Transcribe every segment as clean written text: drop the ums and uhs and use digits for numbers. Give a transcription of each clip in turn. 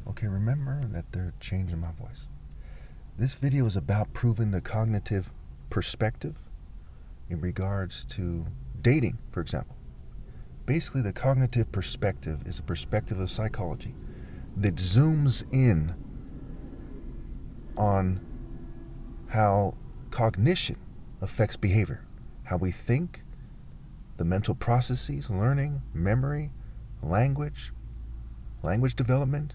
Okay, remember that they're changing my voice. This video is about proving the cognitive perspective in regards to dating, for example. Basically, the cognitive perspective is a perspective of psychology that zooms in on how cognition affects behavior, how we think, the mental processes, learning, memory, language, language development,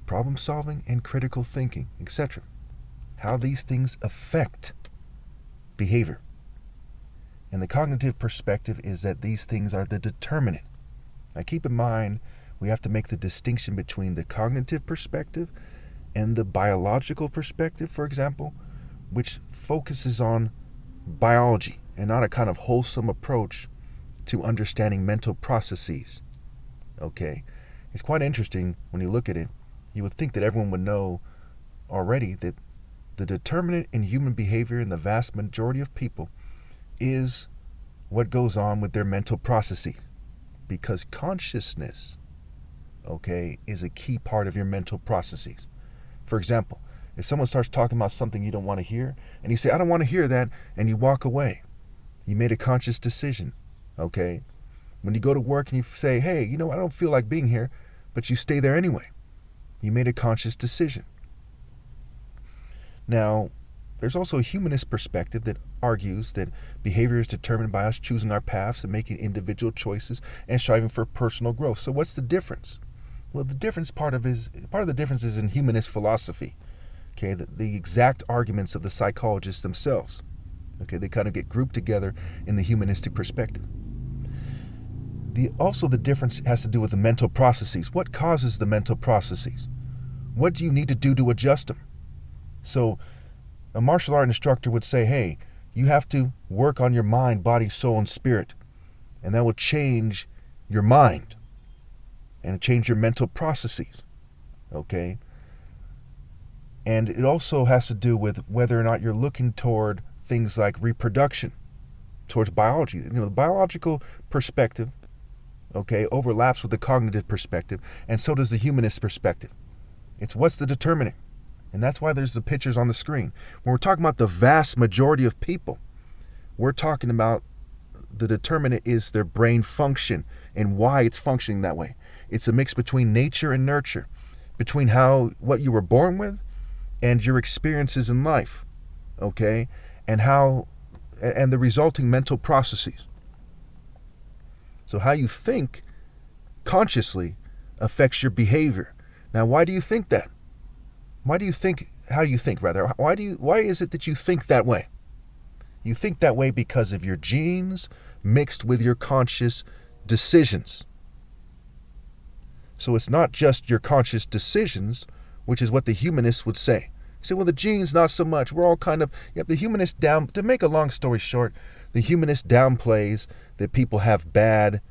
problem solving, and critical thinking, etc. How these things affect behavior. And the cognitive perspective is that these things are the determinant. Now keep in mind, we have to make the distinction between the cognitive perspective and the biological perspective, for example, which focuses on biology and not a kind of wholesome approach to understanding mental processes. Okay, it's quite interesting when you look at it. You would think that everyone would know already that the determinant in human behavior in the vast majority of people is what goes on with their mental processes, because consciousness, okay, is a key part of your mental processes. For example, if someone starts talking about something you don't want to hear, and you say, I don't want to hear that, and you walk away, you made a conscious decision, okay? When you go to work and you say, hey, I don't feel like being here, but you stay there anyway, you made a conscious decision. Now, there's also a humanist perspective that argues that behavior is determined by us choosing our paths and making individual choices and striving for personal growth. So what's the difference? Well, part of the difference is in humanist philosophy. Okay, the exact arguments of the psychologists themselves. Okay, they kind of get grouped together in the humanistic perspective. The difference has to do with the mental processes. What causes the mental processes? What do you need to do to adjust them? So a martial art instructor would say, hey, you have to work on your mind, body, soul, and spirit. And that will change your mind and change your mental processes. Okay? And it also has to do with whether or not you're looking toward things like reproduction, towards biology. The biological perspective, okay, overlaps with the cognitive perspective, and so does the humanist perspective. It's what's the determinant. And that's why there's the pictures on the screen. When we're talking about the vast majority of people, we're talking about the determinant is their brain function and why it's functioning that way. It's a mix between nature and nurture, between what you were born with and your experiences in life, okay, and the resulting mental processes. So how you think consciously affects your behavior. Now, why do you think that? How do you think? Why is it that you think that way? You think that way because of your genes mixed with your conscious decisions. So it's not just your conscious decisions, which is what the humanists would say. You say, well, the genes, not so much. We're all the humanist to make a long story short, the humanist downplays that people have bad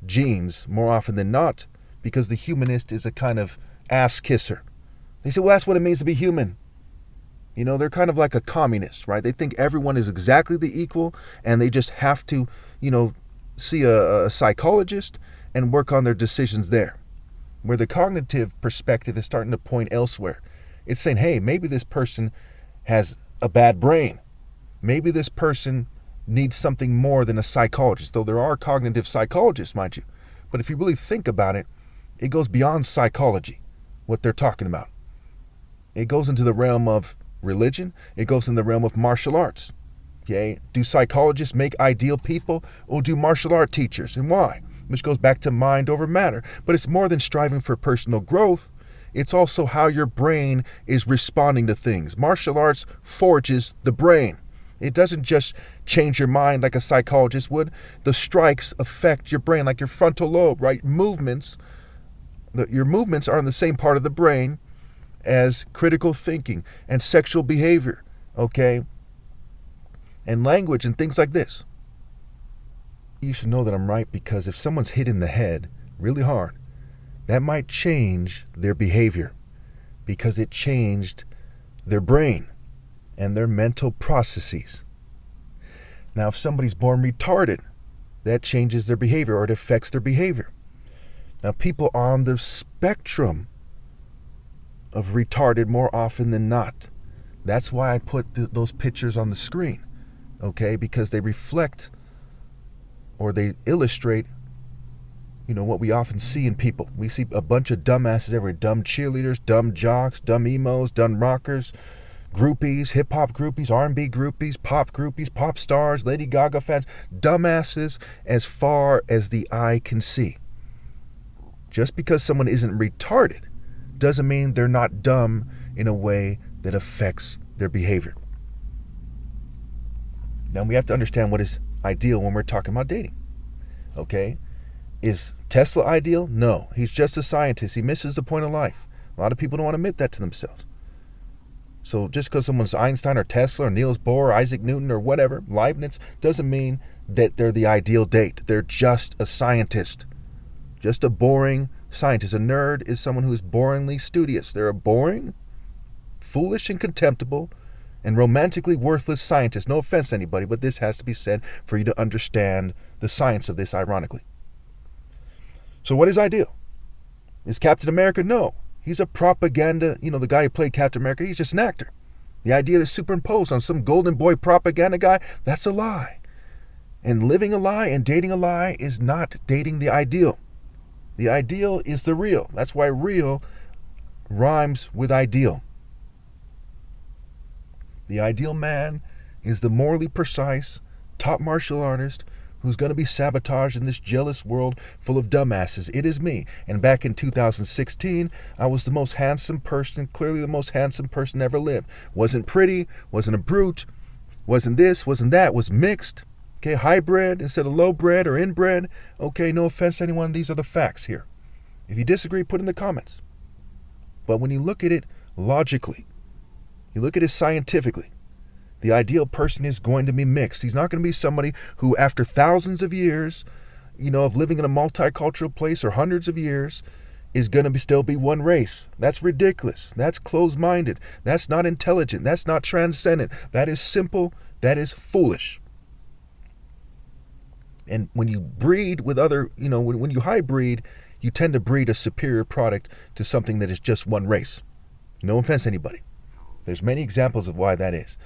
genes more often than not, because the humanist is a kind of ass kisser. They say, well, that's what it means to be human. They're kind of like a communist, right? They think everyone is exactly the equal, and they just have to, see a psychologist and work on their decisions there. Where the cognitive perspective is starting to point elsewhere. It's saying, hey, maybe this person has a bad brain. Maybe this person needs something more than a psychologist, though there are cognitive psychologists, mind you. But if you really think about it, it goes beyond psychology, what they're talking about. It goes into the realm of religion. It goes in the realm of martial arts. Okay? Do psychologists make ideal people, or do martial art teachers? And why? Which goes back to mind over matter. But it's more than striving for personal growth. It's also how your brain is responding to things. Martial arts forges the brain. It doesn't just change your mind like a psychologist would. The strikes affect your brain, like your frontal lobe, right? Your movements are in the same part of the brain as critical thinking and sexual behavior, okay? And language and things like this. You should know that I'm right, because if someone's hit in the head really hard, that might change their behavior, because it changed their brain and their mental processes. Now, if somebody's born retarded, that changes their behavior, or it affects their behavior. Now, people on the spectrum of retarded more often than not. That's why I put those pictures on the screen, okay? Because they reflect or they illustrate, what we often see in people. We see a bunch of dumbasses everywhere, dumb cheerleaders, dumb jocks, dumb emos, dumb rockers, groupies, hip-hop groupies, R&B groupies, pop stars, Lady Gaga fans, dumbasses as far as the eye can see. Just because someone isn't retarded doesn't mean they're not dumb in a way that affects their behavior. Now we have to understand what is ideal when we're talking about dating. Okay? Is Tesla ideal? No. He's just a scientist. He misses the point of life. A lot of people don't want to admit that to themselves. So just because someone's Einstein or Tesla or Niels Bohr or Isaac Newton or whatever, Leibniz, doesn't mean that they're the ideal date. They're just a scientist. Just a boring scientist. A nerd is someone who is boringly studious. They're a boring, foolish and contemptible and romantically worthless scientist. No offense to anybody, but this has to be said for you to understand the science of this, ironically. So what is ideal? Is Captain America? No. He's a propaganda, the guy who played Captain America, he's just an actor. The idea that's superimposed on some golden boy propaganda guy, that's a lie. And living a lie and dating a lie is not dating the ideal. The ideal is the real. That's why real rhymes with ideal. The ideal man is the morally precise, top martial artist who's going to be sabotaged in this jealous world full of dumbasses. It is me. And back in 2016, I was the most handsome person, clearly the most handsome person ever lived. Wasn't pretty, wasn't a brute, wasn't this, wasn't that, was mixed. Okay, hybrid instead of lowbred or inbred. Okay, no offense to anyone, these are the facts here. If you disagree, put in the comments. But when you look at it logically, you look at it scientifically, the ideal person is going to be mixed. He's not going to be somebody who, after thousands of years, of living in a multicultural place or hundreds of years, is going to still be one race. That's ridiculous. That's closed-minded. That's not intelligent. That's not transcendent. That is simple. That is foolish. And when you breed with other, when you hybrid, you tend to breed a superior product to something that is just one race. No offense to anybody. There's many examples of why that is.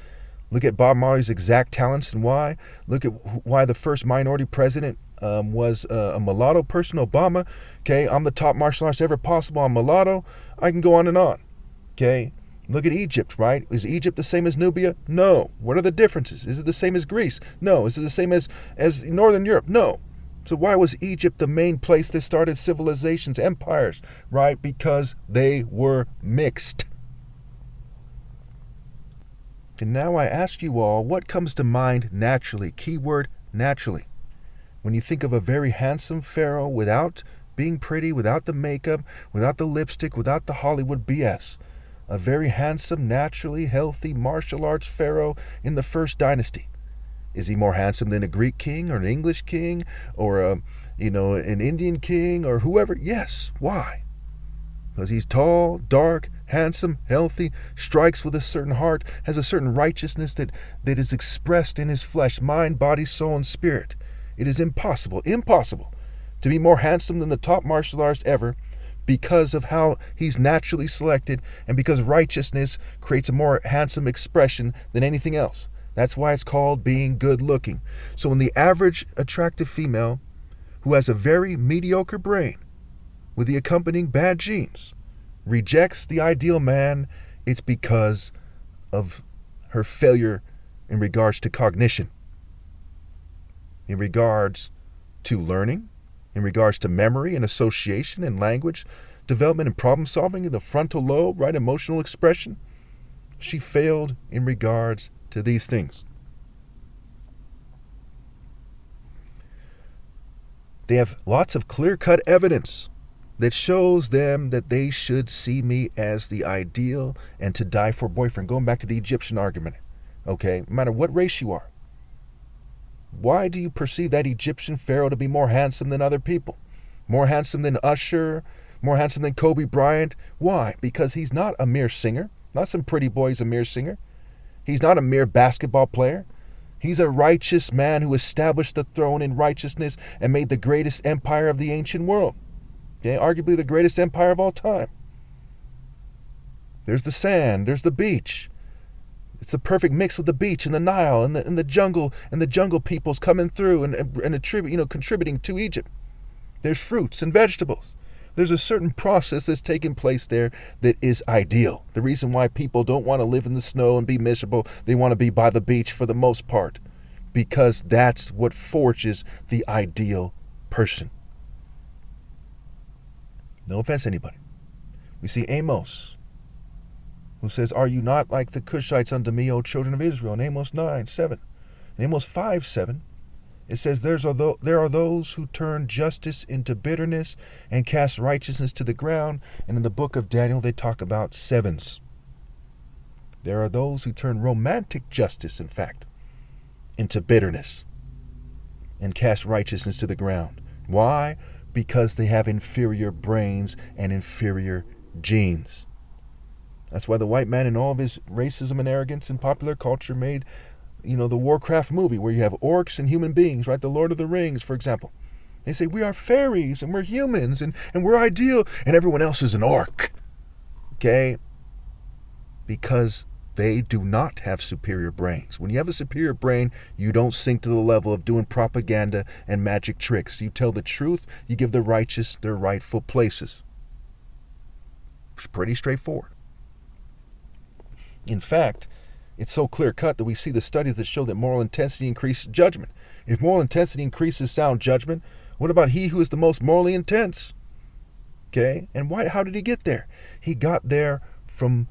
Look at Bob Marley's exact talents and why. Look at why the first minority president was a mulatto person, Obama. Okay, I'm the top martial artist ever possible. I'm mulatto. I can go on and on. Okay, look at Egypt, right? Is Egypt the same as Nubia? No. What are the differences? Is it the same as Greece? No. Is it the same as Northern Europe? No. So why was Egypt the main place that started civilizations, empires, right? Because they were mixed. And now I ask you all, what comes to mind naturally? Keyword, naturally. When you think of a very handsome pharaoh without being pretty, without the makeup, without the lipstick, without the Hollywood BS. A very handsome, naturally healthy martial arts pharaoh in the first dynasty. Is he more handsome than a Greek king or an English king or an Indian king or whoever? Yes. Why? Because he's tall, dark, handsome, healthy, strikes with a certain heart, has a certain righteousness that is expressed in his flesh, mind, body, soul, and spirit. It is impossible to be more handsome than the top martial artist ever because of how he's naturally selected and because righteousness creates a more handsome expression than anything else. That's why it's called being good looking. So when the average attractive female who has a very mediocre brain with the accompanying bad genes rejects the ideal man, it's because of her failure in regards to cognition, in regards to learning, in regards to memory and association and language development and problem solving in the frontal lobe, right, emotional expression. She failed in regards to these things. They have lots of clear-cut evidence that shows them that they should see me as the ideal and to die for boyfriend. Going back to the Egyptian argument, okay, no matter what race you are. Why do you perceive that Egyptian pharaoh to be more handsome than other people? More handsome than Usher? More handsome than Kobe Bryant? Why? Because he's not a mere singer. Not some pretty boy, he's a mere singer. He's not a mere basketball player. He's a righteous man who established the throne in righteousness and made the greatest empire of the ancient world. Okay, arguably the greatest empire of all time. There's the sand. There's the beach. It's the perfect mix with the beach and the Nile and the jungle, and the jungle peoples coming through and contributing to Egypt. There's fruits and vegetables. There's a certain process that's taking place there that is ideal. The reason why people don't want to live in the snow and be miserable, they want to be by the beach for the most part, because that's what forges the ideal person. No offense to anybody. We see Amos, who says, "Are you not like the Cushites unto me, O children of Israel?" In Amos 9:7. In Amos 5:7, it says, there are those who turn justice into bitterness and cast righteousness to the ground. And in the book of Daniel, they talk about sevens. There are those who turn romantic justice, in fact, into bitterness and cast righteousness to the ground. Why? Because they have inferior brains and inferior genes. That's why the white man, in all of his racism and arrogance in popular culture, made the Warcraft movie where you have orcs and human beings, right? The Lord of the Rings, for example. They say, we are fairies and we're humans and we're ideal, and everyone else is an orc. Okay? Because they do not have superior brains. When you have a superior brain, you don't sink to the level of doing propaganda and magic tricks. You tell the truth, you give the righteous their rightful places. It's pretty straightforward. In fact, it's so clear-cut that we see the studies that show that moral intensity increases judgment. If moral intensity increases sound judgment, what about he who is the most morally intense? Okay? And why? How did he get there? He got there from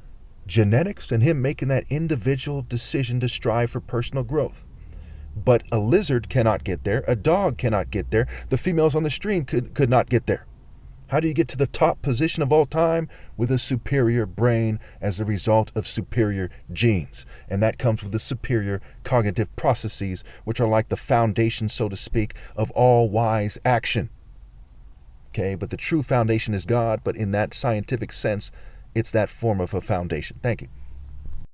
genetics and him making that individual decision to strive for personal growth. But a lizard cannot get there. A dog cannot get there. The females on the stream could not get there. How do you get to the top position of all time? With a superior brain as a result of superior genes. And that comes with the superior cognitive processes, which are like the foundation, so to speak, of all wise action. Okay, but the true foundation is God, but in that scientific sense, it's that form of a foundation. Thank you.